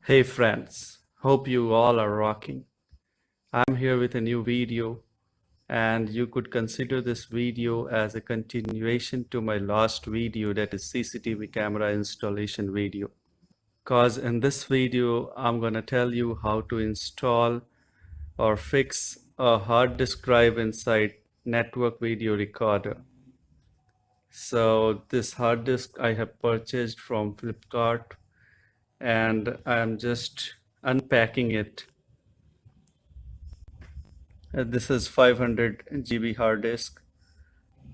Hey friends, hope you all are rocking. I'm here with a new video, and you could consider this video as a continuation to my last video, that is CCTV camera installation video. Cause in this video I'm gonna tell you how to install or fix a hard disk drive inside network video recorder. So this hard disk I have purchased from Flipkart, and I'm just unpacking it. This is 500 GB hard disk.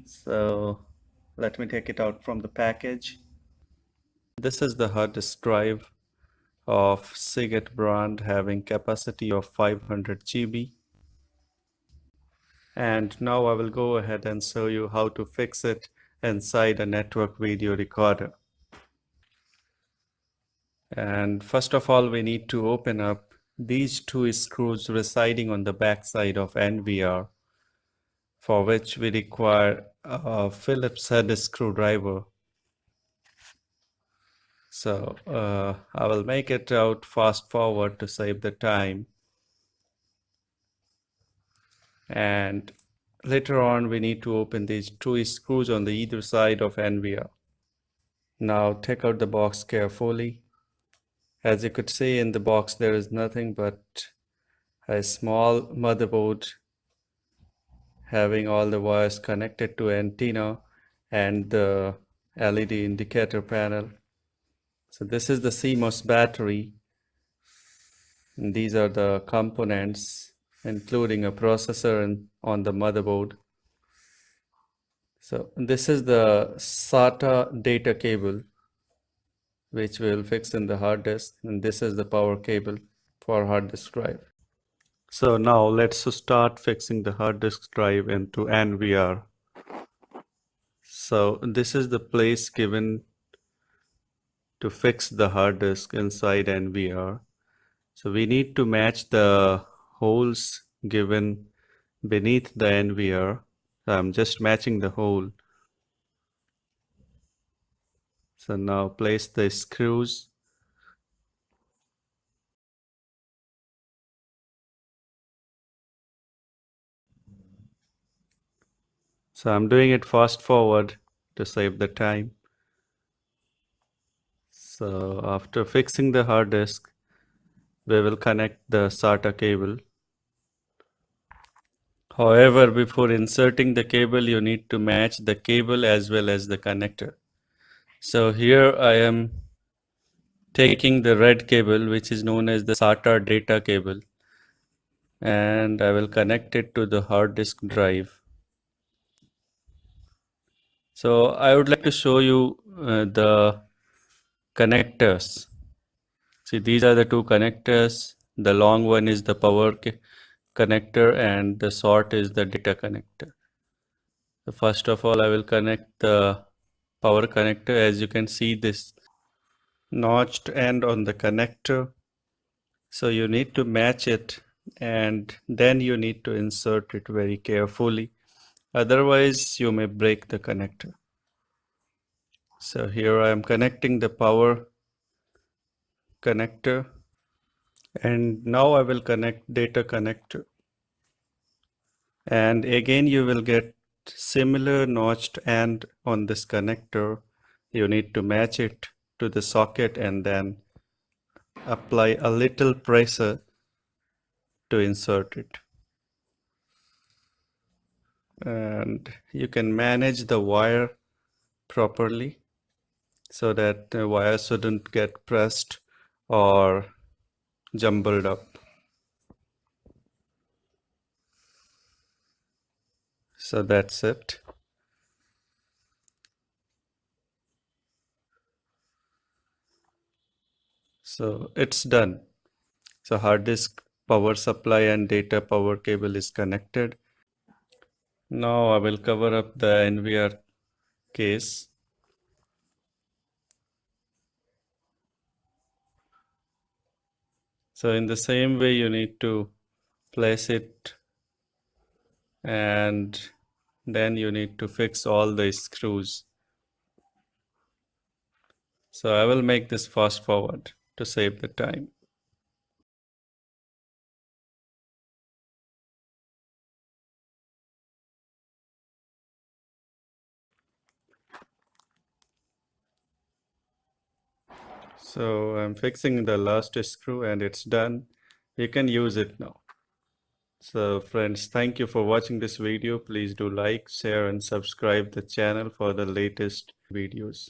So let me take it out from the package. This is the hard disk drive of Seagate brand, having capacity of 500 GB. And now I will go ahead and show you how to fix it inside a network video recorder. And first of all, we need to open up these two screws residing on the back side of NVR, for which we require a Phillips head screwdriver. So I will make it out fast forward to save the time. And later on, we need to open these two screws on the either side of NVR. Now take out the box carefully. As you could see in the box, there is nothing but a small motherboard having all the wires connected to antenna and the LED indicator panel. So this is the CMOS battery. And these are the components, including a processor on the motherboard. So this is the SATA data cable, which we'll fix in the hard disk, and this is the power cable for hard disk drive. So now let's start fixing the hard disk drive into NVR. So this is the place given to fix the hard disk inside NVR. So we need to match the holes given beneath the NVR. So I'm just matching the hole. So now place the screws. So I'm doing it fast forward to save the time. So after fixing the hard disk, we will connect the SATA cable. However, before inserting the cable, you need to match the cable as well as the connector. So here I am taking the red cable, which is known as the SATA data cable, and I will connect it to the hard disk drive. So I would like to show you the connectors. See, these are the two connectors. The long one is the power connector, and the short is the data connector. So first of all, I will connect the power connector. As you can see, this notched end on the connector. So you need to match it, and then you need to insert it very carefully. Otherwise, you may break the connector. So here I am connecting the power connector, and now I will connect data connector. And again, you will get similar notched end on this connector. You need to match it to the socket and then apply a little pressure to insert it. And you can manage the wire properly so that the wire shouldn't get pressed or jumbled up. So that's it. So it's done. So hard disk power supply and data power cable is connected. Now I will cover up the NVR case. So in the same way, you need to place it, and then you need to fix all the screws. So I will make this fast forward to save the time. So I'm fixing the last screw and it's done. You can use it now. So friends, thank you for watching this video. Please do like, share and subscribe the channel for the latest videos.